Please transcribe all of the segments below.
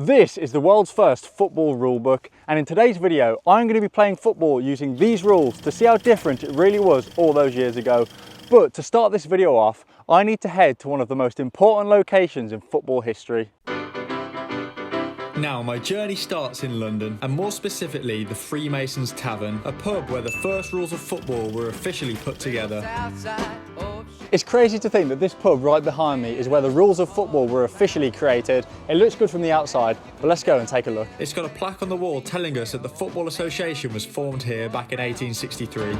This is the world's first football rulebook, and in today's video I'm going to be playing football using these rules to see how different it really was all those years ago. But to start this video off, I need to head to one of the most important locations in football history. Now, my journey starts in London, and more specifically the Freemasons Tavern, a pub where the first rules of football were officially put together. It's crazy to think that this pub right behind me is where the rules of football were officially created. It looks good from the outside, but let's go and take a look. It's got a plaque on the wall telling us that the Football Association was formed here back in 1863.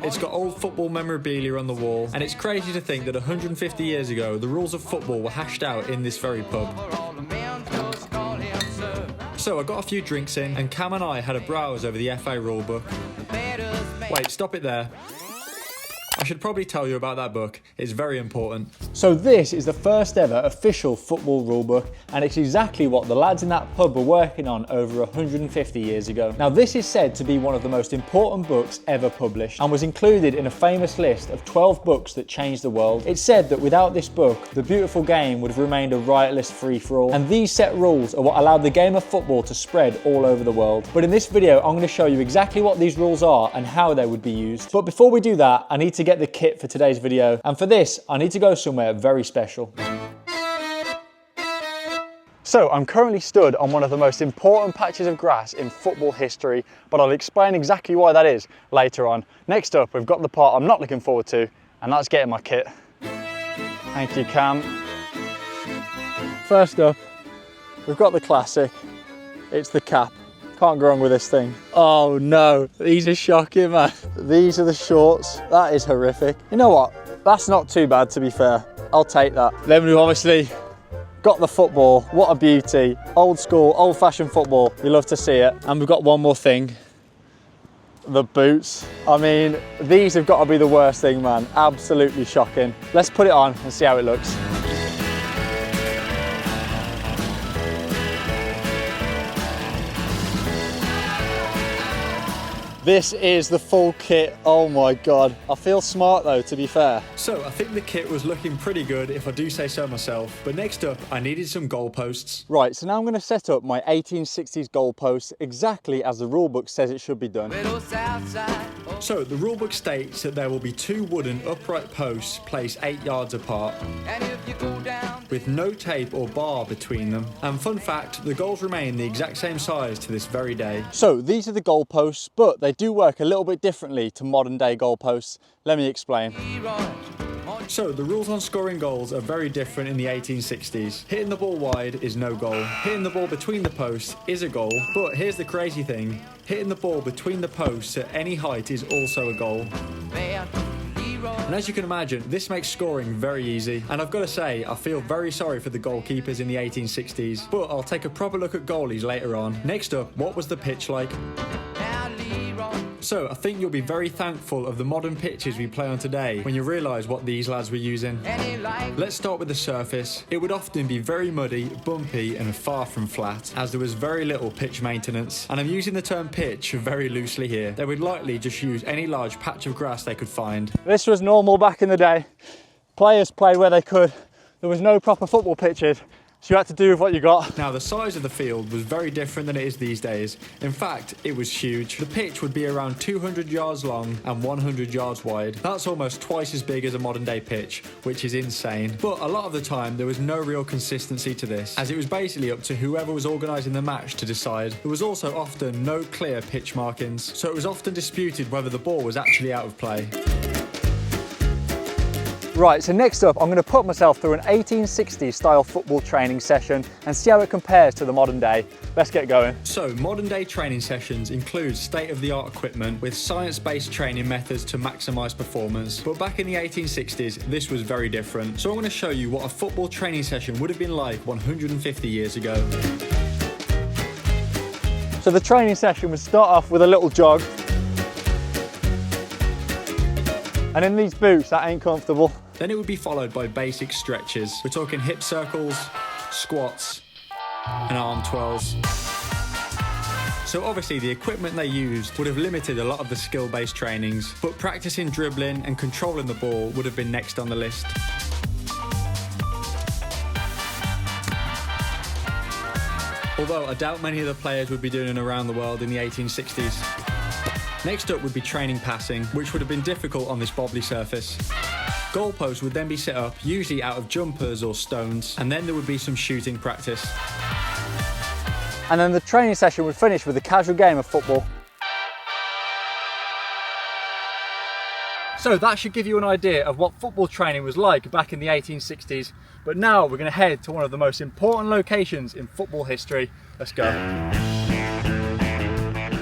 It's got old football memorabilia on the wall, and it's crazy to think that 150 years ago the rules of football were hashed out in this very pub. So I got a few drinks in, and Cam and I had a browse over the FA rulebook. Wait, stop it there. I should probably tell you about that book. It's very important. So this is the first ever official football rulebook, and it's exactly what the lads in that pub were working on over 150 years ago. Now this is said to be one of the most important books ever published and was included in a famous list of 12 books that changed the world. It's said that without this book, the beautiful game would have remained a rightless free-for-all, and these set rules are what allowed the game of football to spread all over the world. But in this video, I'm going to show you exactly what these rules are and how they would be used. But before we do that, I need to get the kit for today's video, and for this I need to go somewhere very special. So I'm currently stood on one of the most important patches of grass in football history, but I'll explain exactly why that is later on. Next up, we've got the part I'm not looking forward to, and that's getting my kit. Thank you, Cam. First up, we've got the classic. It's the cap. Can't go wrong with this thing. Oh no, these are shocking, man. These are the shorts. That is horrific. You know what? That's not too bad, to be fair. I'll take that. Then we've obviously got the football. What a beauty. Old school, old fashioned football. You love to see it. And we've got one more thing. The boots. I mean, these have got to be the worst thing, man. Absolutely shocking. Let's put it on and see how it looks. This is the full kit. Oh my God. I feel smart though, to be fair. So I think the kit was looking pretty good, if I do say so myself. But next up, I needed some goalposts. Right, so now I'm going to set up my 1860s goalposts exactly as the rulebook says it should be done. So the rulebook states that there will be two wooden upright posts placed 8 yards apart, with no tape or bar between them. And fun fact, the goals remain the exact same size to this very day. So these are the goalposts, but they do work a little bit differently to modern day goalposts. Let me explain. So the rules on scoring goals are very different in the 1860s. Hitting the ball wide is no goal. Hitting the ball between the posts is a goal. But here's the crazy thing. Hitting the ball between the posts at any height is also a goal. And as you can imagine, this makes scoring very easy. And I've got to say, I feel very sorry for the goalkeepers in the 1860s. But I'll take a proper look at goalies later on. Next up, what was the pitch like? So I think you'll be very thankful of the modern pitches we play on today when you realise what these lads were using. Let's start with the surface. It would often be very muddy, bumpy and far from flat, as there was very little pitch maintenance. And I'm using the term pitch very loosely here. They would likely just use any large patch of grass they could find. This was normal back in the day. Players played where they could. There was no proper football pitches, so you had to do with what you got. Now the size of the field was very different than it is these days. In fact, it was huge. The pitch would be around 200 yards long and 100 yards wide. That's almost twice as big as a modern day pitch, which is insane. But a lot of the time there was no real consistency to this, as it was basically up to whoever was organising the match to decide. There was also often no clear pitch markings, so it was often disputed whether the ball was actually out of play. Right, so next up, I'm going to put myself through an 1860s style football training session and see how it compares to the modern day. Let's get going. So, modern day training sessions include state-of-the-art equipment with science-based training methods to maximise performance. But back in the 1860s, this was very different. So I'm going to show you what a football training session would have been like 150 years ago. So the training session would start off with a little jog. And in these boots, that ain't comfortable. Then it would be followed by basic stretches. We're talking hip circles, squats, and arm twirls. So obviously the equipment they used would have limited a lot of the skill-based trainings, but practicing dribbling and controlling the ball would have been next on the list. although I doubt many of the players would be doing it around the world in the 1860s. Next up would be training passing, which would have been difficult on this bobbly surface. Goalposts would then be set up, usually out of jumpers or stones, and then there would be some shooting practice. And then the training session would finish with a casual game of football. So that should give you an idea of what football training was like back in the 1860s. But now we're going to head to one of the most important locations in football history. Let's go.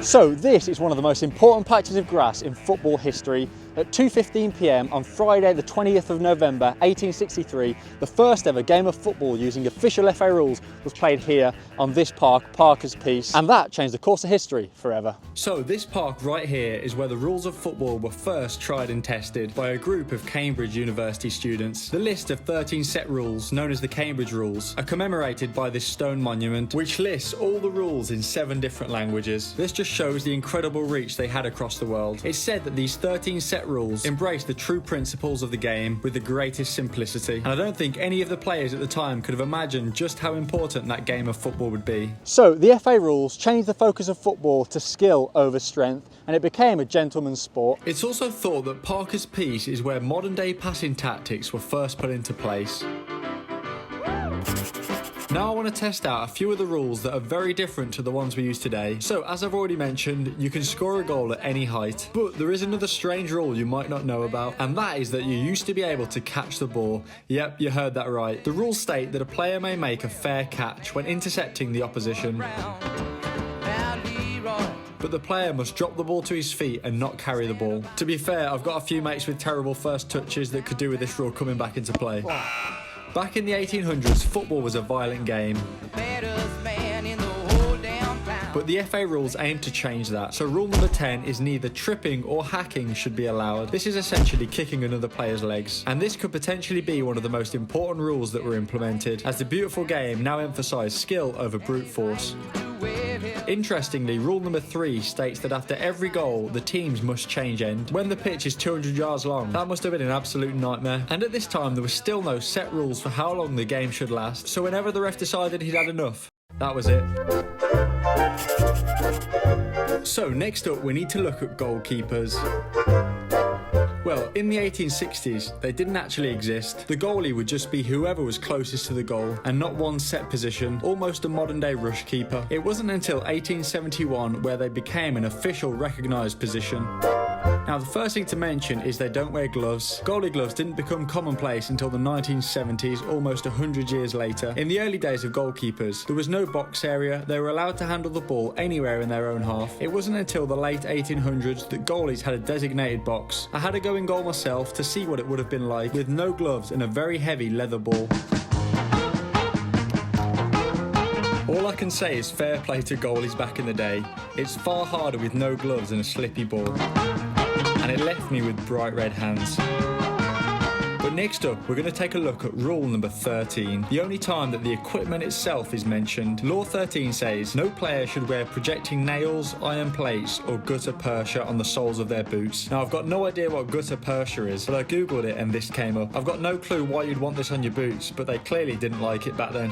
So this is one of the most important patches of grass in football history. At 2:15 p.m. on Friday the 20th of November 1863, the first ever game of football using official FA rules was played here on this park, Parker's Piece, and that changed the course of history forever. So this park right here is where the rules of football were first tried and tested by a group of Cambridge University students. The list of 13 set rules, known as the Cambridge Rules, are commemorated by this stone monument, which lists all the rules in 7 different languages. This just shows the incredible reach they had across the world. It's said that these 13 set rules embrace the true principles of the game with the greatest simplicity, and I don't think any of the players at the time could have imagined just how important that game of football would be. So the FA rules changed the focus of football to skill over strength, and it became a gentleman's sport. It's also thought that Parker's Piece is where modern day passing tactics were first put into place. Now I want to test out a few of the rules that are very different to the ones we use today. So as I've already mentioned, you can score a goal at any height, but there is another strange rule you might not know about, and that is that you used to be able to catch the ball. Yep, you heard that right. The rules state that a player may make a fair catch when intercepting the opposition, but the player must drop the ball to his feet and not carry the ball. To be fair, I've got a few mates with terrible first touches that could do with this rule coming back into play. Back in the 1800s, football was a violent game, but the FA rules aim to change that. So rule number 10 is neither tripping or hacking should be allowed. This is essentially kicking another player's legs, and this could potentially be one of the most important rules that were implemented, as the beautiful game now emphasised skill over brute force. Interestingly, rule number 3 states that after every goal, the teams must change end. When the pitch is 200 yards long, that must have been an absolute nightmare. And at this time, there was still no set rules for how long the game should last, so whenever the ref decided he'd had enough, that was it. So next up, we need to look at goalkeepers. Well, in the 1860s, they didn't actually exist. The goalie would just be whoever was closest to the goal, and not one set position, almost a modern-day rush keeper. It wasn't until 1871 where they became an official recognised position. Now, the first thing to mention is they don't wear gloves. Goalie gloves didn't become commonplace until the 1970s, almost 100 years later. In the early days of goalkeepers, there was no box area. They were allowed to handle the ball anywhere in their own half. It wasn't until the late 1800s that goalies had a designated box. I had to go in goal myself to see what it would have been like with no gloves and a very heavy leather ball. All I can say is fair play to goalies back in the day. It's far harder with no gloves and a slippy ball, and it left me with bright red hands. But next up, we're going to take a look at rule number 13, the only time that the equipment itself is mentioned. Law 13 says, no player should wear projecting nails, iron plates or gutta percha on the soles of their boots. Now, I've got no idea what gutta percha is, but I googled it and this came up. I've got no clue why you'd want this on your boots, but they clearly didn't like it back then.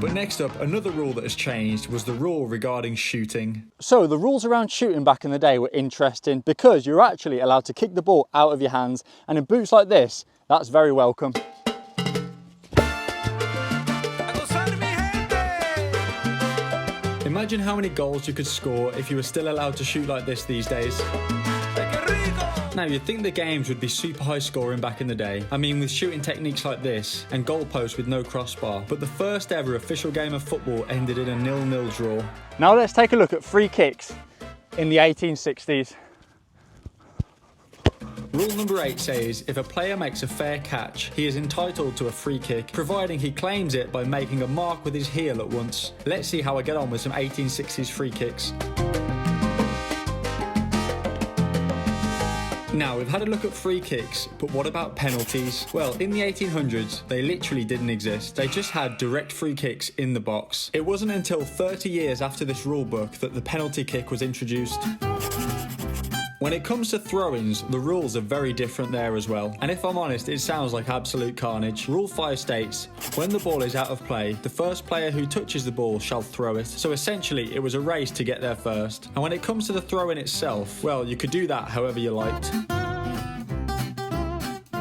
But next up, another rule that has changed was the rule regarding shooting. So the rules around shooting back in the day were interesting because you're actually allowed to kick the ball out of your hands, and in boots like this, that's very welcome. Imagine how many goals you could score if you were still allowed to shoot like this these days. Now, you'd think the games would be super high scoring back in the day. I mean, with shooting techniques like this and goalposts with no crossbar. But the first ever official game of football ended in a 0-0 draw. Now let's take a look at free kicks in the 1860s. Rule number 8 says, if a player makes a fair catch, he is entitled to a free kick, providing he claims it by making a mark with his heel at once. Let's see how I get on with some 1860s free kicks. Now, we've had a look at free kicks, but what about penalties? Well, in the 1800s, they literally didn't exist. They just had direct free kicks in the box. It wasn't until 30 years after this rule book that the penalty kick was introduced. When it comes to throw-ins, the rules are very different there as well. And if I'm honest, it sounds like absolute carnage. Rule 5 states, When the ball is out of play, the first player who touches the ball shall throw it. So essentially, it was a race to get there first. And when it comes to the throw in itself, well, you could do that however you liked.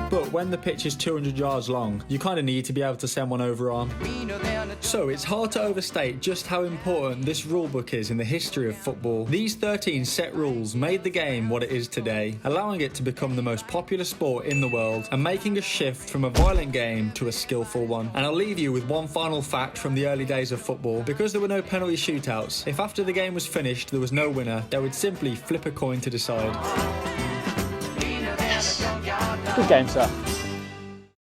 But when the pitch is 200 yards long, you kind of need to be able to send one over on. So it's hard to overstate just how important this rulebook is in the history of football. These 13 set rules made the game what it is today, allowing it to become the most popular sport in the world and making a shift from a violent game to a skillful one. And I'll leave you with one final fact from the early days of football. Because there were no penalty shootouts, if after the game was finished there was no winner, they would simply flip a coin to decide. Good game, sir.